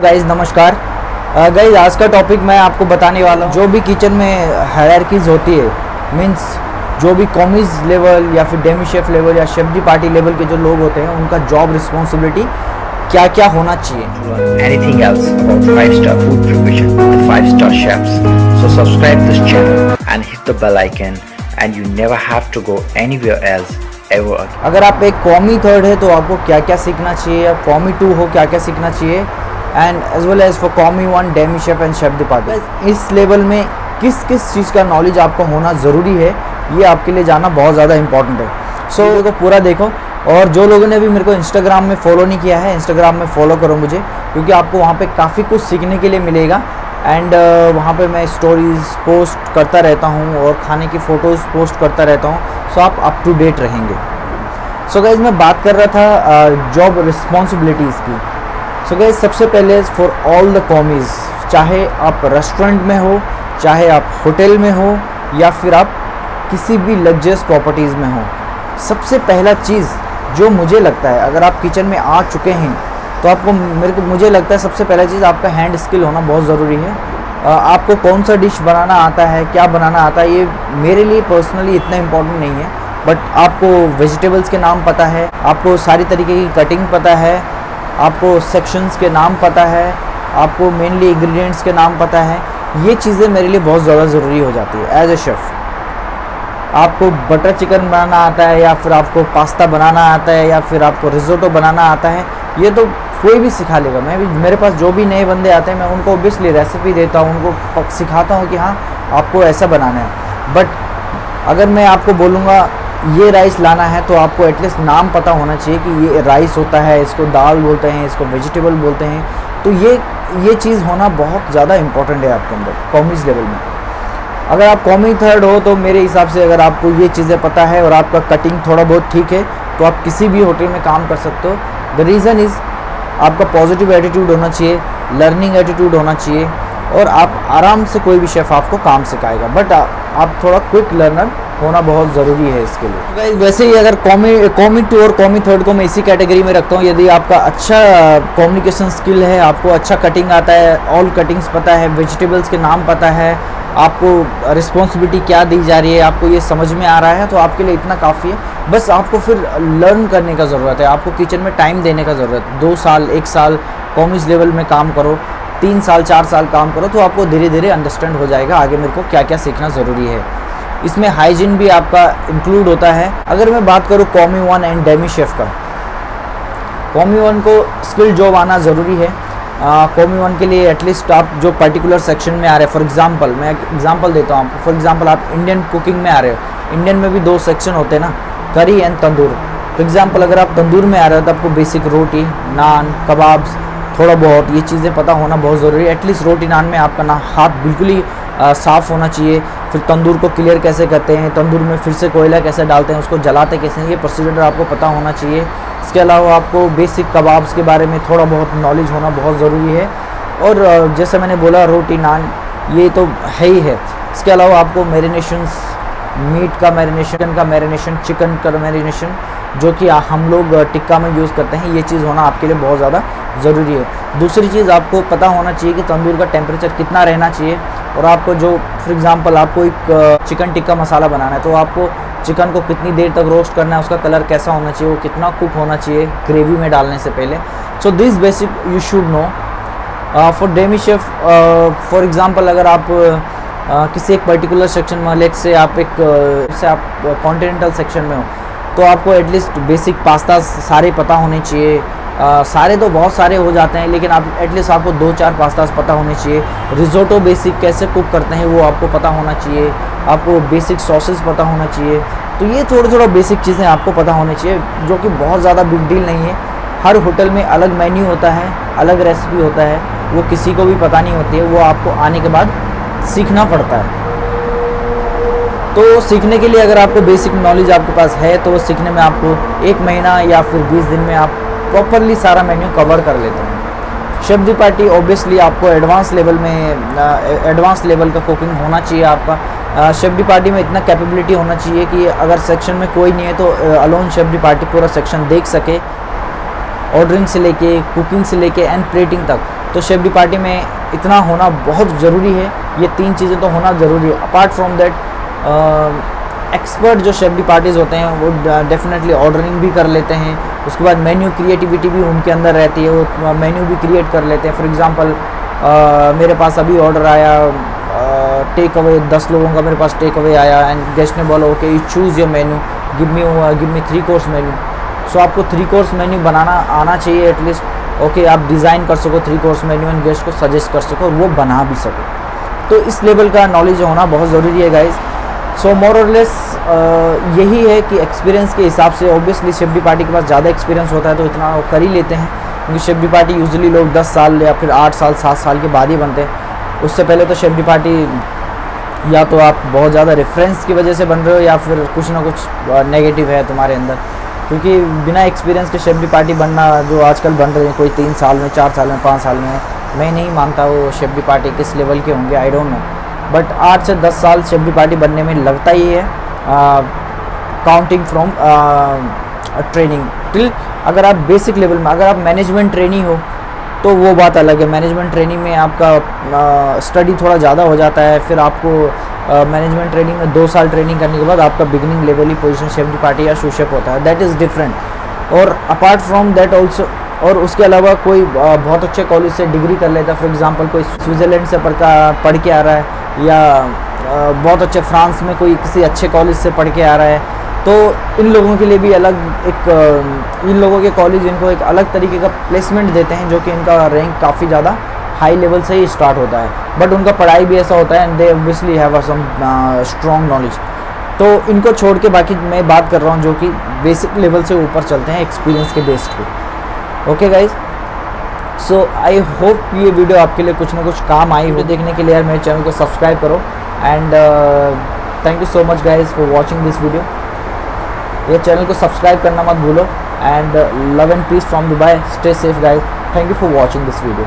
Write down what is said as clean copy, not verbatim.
Guys नमस्कार। Guys आज का टॉपिक मैं आपको बताने वाला हूँ। जो भी किचन में हायरार्कीज होती है, मीन्स जो भी कॉमीज लेवल या फिर डेमी शेफ लेवल या शेफ दी पार्टी लेवल के जो लोग होते हैं, उनका जॉब रिस्पॉन्सिबिलिटी क्या क्या होना चाहिए। Anything else about 5-star food preparation with 5-star chefs, so subscribe this channel and hit the bell icon and you never have to go anywhere else ever again. अगर आप एक कॉमी थर्ड है तो आपको क्या क्या सीखना चाहिए, या कॉमी टू हो क्या क्या सीखना चाहिए, and as well as for commis one, demi chef and chef de partie. इस लेवल में किस किस चीज़ का नॉलेज आपको होना ज़रूरी है, ये आपके लिए जानना बहुत ज़्यादा इंपॉर्टेंट है। सो वीडियो को पूरा देखो, और जो लोगों ने भी मेरे को इंस्टाग्राम में फॉलो नहीं किया है, इंस्टाग्राम में फॉलो करो मुझे, क्योंकि आपको वहाँ पे काफ़ी कुछ सीखने के लिए मिलेगा। एंड वहाँ पे मैं स्टोरीज़ पोस्ट करता रहता हूँ और खाने की फ़ोटोज़ पोस्ट करता रहता हूँ, सो आप अप टू डेट रहेंगे। सो गाइज मैं बात कर रहा था जॉब रिस्पॉन्सिबिलिटीज़ की। सो गाइज सबसे पहले फॉर ऑल द कॉमीज़, चाहे आप रेस्टोरेंट में हो, चाहे आप होटल में हो, या फिर आप किसी भी लग्जरियस प्रॉपर्टीज़ में हो, सबसे पहला चीज़ जो मुझे लगता है, अगर आप किचन में आ चुके हैं तो आपको मुझे लगता है सबसे पहला चीज़ आपका हैंड स्किल होना बहुत ज़रूरी है। आपको कौन सा डिश बनाना आता है, क्या बनाना आता है, ये मेरे लिए पर्सनली इतना इम्पोर्टेंट नहीं है, बट आपको वेजिटेबल्स के नाम पता है, आपको सारी तरीके की कटिंग पता है, आपको सेक्शंस के नाम पता है, आपको मेनली इंग्रेडिएंट्स के नाम पता है। ये चीज़ें मेरे लिए बहुत ज़्यादा ज़रूरी हो जाती है एज ए शेफ़। आपको बटर चिकन बनाना आता है, या फिर आपको पास्ता बनाना आता है, या फिर आपको रिजोटो बनाना आता है, ये तो कोई भी सिखा लेगा। मैं भी, मेरे पास जो भी नए बंदे आते हैं मैं उनको ओबियसली रेसिपी देता हूँ, उनको सिखाता हूँ कि हाँ आपको ऐसा बनाना है। बट अगर मैं आपको बोलूँगा ये राइस लाना है, तो आपको एटलीस्ट नाम पता होना चाहिए कि ये राइस होता है, इसको दाल बोलते हैं, इसको वेजिटेबल बोलते हैं। तो ये चीज़ होना बहुत ज़्यादा इंपॉर्टेंट है आपके अंदर कॉमीज लेवल में। अगर आप कॉमी थर्ड हो तो मेरे हिसाब से अगर आपको ये चीज़ें पता है और आपका कटिंग थोड़ा बहुत ठीक है, तो आप किसी भी होटल में काम कर सकते हो। द रीज़न इज़ आपका पॉजिटिव एटीट्यूड होना चाहिए, लर्निंग एटीट्यूड होना चाहिए, और आप आराम से कोई भी शेफ़ आपको काम सिखाएगा। बट आप थोड़ा क्विक लर्नर होना बहुत ज़रूरी है इसके लिए। वैसे ही अगर कॉमी टू और कॉमी थर्ड को मैं इसी कैटेगरी में रखता हूँ। यदि आपका अच्छा कम्युनिकेशन स्किल है, आपको अच्छा कटिंग आता है, ऑल कटिंग्स पता है, वेजिटेबल्स के नाम पता है, आपको रिस्पॉन्सिबिलिटी क्या दी जा रही है, आपको ये समझ में आ रहा है, तो आपके लिए इतना काफ़ी है। बस आपको फिर लर्न करने का ज़रूरत है, आपको किचन में टाइम देने का ज़रूरत है। 2 साल 1 साल कॉमीज लेवल में काम करो, 3 साल 4 साल काम करो, तो आपको धीरे धीरे अंडरस्टैंड हो जाएगा आगे मेरे को क्या क्या सीखना ज़रूरी है। इसमें हाइजीन भी आपका इंक्लूड होता है। अगर मैं बात करूँ कॉमी वन एंड डेमी शेफ़ का, कॉमी वन को स्किल जॉब आना ज़रूरी है। कॉमी वन के लिए एटलीस्ट आप जो पर्टिकुलर सेक्शन में आ रहे हैं, फॉर एग्जांपल मैं एक एग्जांपल देता हूँ आपको। फॉर एग्जांपल आप इंडियन कुकिंग में आ रहे हो, इंडियन में भी 2 सेक्शन होते हैं ना, करी एंड तंदूर। फॉर एग्जांपल अगर आप तंदूर में आ रहे हो तो आपको बेसिक रोटी, नान, कबाब्स, थोड़ा बहुत ये चीज़ें पता होना बहुत ज़रूरी है। एटलीस्ट रोटी नान में आपका ना हाथ बिल्कुल ही साफ़ होना चाहिए। फिर तंदूर को क्लियर कैसे करते हैं, तंदूर में फिर से कोयला कैसे डालते हैं, उसको जलाते कैसे हैं, ये प्रोसीजर आपको पता होना चाहिए। इसके अलावा आपको बेसिक कबाब्स के बारे में थोड़ा बहुत नॉलेज होना बहुत ज़रूरी है। और जैसे मैंने बोला रोटी नान ये तो है ही है। इसके अलावा आपको मैरिनेशंस, मीट का मैरिनेशन, चिकन का मैरिनेशन, जो कि हम लोग टिक्का में यूज़ करते हैं, ये चीज़ होना आपके लिए बहुत ज़्यादा ज़रूरी है। दूसरी चीज़ आपको पता होना चाहिए कि तंदूर का टेम्परेचर कितना रहना चाहिए, और आपको जो फॉर एग्जांपल आपको एक चिकन टिक्का मसाला बनाना है, तो आपको चिकन को कितनी देर तक रोस्ट करना है, उसका कलर कैसा होना चाहिए, वो कितना कुक होना चाहिए ग्रेवी में डालने से पहले। So this basic you should know. For Demi chef for example अगर आप किसी एक पर्टिकुलर सेक्शन में, लेट से आप कॉन्टिनेंटल सेक्शन में हो, तो आपको एटलीस्ट बेसिक पास्ता सारे पता होने चाहिए। सारे तो बहुत सारे हो जाते हैं, लेकिन आप एटलीस्ट आपको 2-4 पास्तास पता होने चाहिए। रिजोटो बेसिक कैसे कुक करते हैं वो आपको पता होना चाहिए। आपको बेसिक सॉसेस पता होना चाहिए। तो ये थोड़ा बेसिक चीज़ें आपको पता होनी चाहिए, जो कि बहुत ज़्यादा बिग डील नहीं है। हर होटल में अलग मेन्यू होता है, अलग रेसिपी होता है, वो किसी को भी पता नहीं होती है, वो आपको आने के बाद सीखना पड़ता है। तो सीखने के लिए अगर आपको बेसिक नॉलेज आपके पास है, तो वो सीखने में आपको 1 महीना या फिर 20 दिन में आप प्रॉपरली सारा मेन्यू कवर कर लेते हैं। शेफ दी पार्टी ऑब्वियसली आपको एडवांस लेवल का कुकिंग होना चाहिए आपका। शेफ दी पार्टी में इतना कैपेबिलिटी होना चाहिए कि अगर सेक्शन में कोई नहीं है तो अलोन शेफ दी पार्टी पूरा सेक्शन देख सके, ऑर्डरिंग से लेके, कुकिंग से लेके एंड प्लेटिंग तक तो शेफ डी पार्टी में इतना होना बहुत ज़रूरी है, ये 3 चीज़ें तो होना ज़रूरी है। अपार्ट फ्रॉम दैट एक्सपर्ट जो शेफ डी पार्टीज़ होते हैं वो डेफिनेटली ऑर्डरिंग भी कर लेते हैं, उसके बाद मेन्यू क्रिएटिविटी भी उनके अंदर रहती है, वो मेन्यू भी क्रिएट कर लेते हैं। फॉर एग्ज़ाम्पल मेरे पास अभी ऑर्डर आया टेक अवे, 10 लोगों का मेरे पास टेक अवे आया एंड गेस्ट ने बोला okay you choose your menu, give me 3 course menu. So आपको 3 कोर्स मेन्यू बनाना आना चाहिए एटलीस्ट, ओके आप डिज़ाइन कर सको 3 कोर्स मेन्यू एंड गेस्ट को सजेस्ट कर सको और वो बना भी सको। तो इस लेवल का नॉलेज होना बहुत ज़रूरी है गाइज। सो मोर और लेस यही है कि एक्सपीरियंस के हिसाब से ऑब्वियसली शेफ डी पार्टी के पास ज़्यादा एक्सपीरियंस होता है तो इतना वो कर ही लेते हैं, क्योंकि शेफ डी पार्टी यूजुअली लोग 10 साल या फिर 8 साल 7 साल के बाद ही बनते हैं। उससे पहले तो शेफ डी पार्टी या तो आप बहुत ज़्यादा रेफरेंस की वजह से बन रहे हो या फिर कुछ ना कुछ नेगेटिव है तुम्हारे अंदर, क्योंकि बिना एक्सपीरियंस के शेफ डी पार्टी बनना जो आजकल बन रहे हैं कोई 3 साल में 4 साल में 5 साल में, मैं नहीं मानता वो शेफ डी पार्टी किस लेवल के होंगे, आई डोंट नो। बट 8 से 10 साल शेफ डी पार्टी बनने में लगता ही है, काउंटिंग फ्रॉम ट्रेनिंग टिल, अगर आप बेसिक लेवल में, अगर आप मैनेजमेंट ट्रेनी हो तो वो बात अलग है। मैनेजमेंट ट्रेनिंग में आपका स्टडी थोड़ा ज़्यादा हो जाता है, फिर आपको मैनेजमेंट ट्रेनिंग में 2 साल ट्रेनिंग करने के बाद आपका बिगिनिंग लेवल ही पोजीशन शेफ डी पार्टी या शू शेफ होता है, दैट इज़ डिफरेंट। और अपार्ट फ्रॉम दैट ऑल्सो, और उसके अलावा कोई बहुत अच्छे कॉलेज से डिग्री कर लेता है, फॉर एग्जांपल कोई स्विट्ज़रलैंड से पढ़ के आ रहा है या बहुत अच्छे फ्रांस में कोई किसी अच्छे कॉलेज से पढ़ के आ रहा है, तो इन लोगों के लिए भी अलग इन लोगों के कॉलेज इनको एक अलग तरीके का प्लेसमेंट देते हैं, जो कि इनका रैंक काफ़ी ज़्यादा हाई लेवल से ही स्टार्ट होता है, बट उनका पढ़ाई भी ऐसा होता है and they obviously have some strong knowledge. तो इनको छोड़ के बाकी मैं बात कर रहा हूँ जो कि बेसिक लेवल से ऊपर चलते हैं एक्सपीरियंस के बेस्ड पे। Okay guys, so I hope ये वीडियो आपके लिए कुछ ना कुछ काम आई हो। देखने के लिए यार मेरे चैनल को सब्सक्राइब करो and thank you so much guys for watching this video. ये चैनल को सब्सक्राइब करना मत भूलो and love and peace from Dubai, stay safe guys, thank you for watching this video.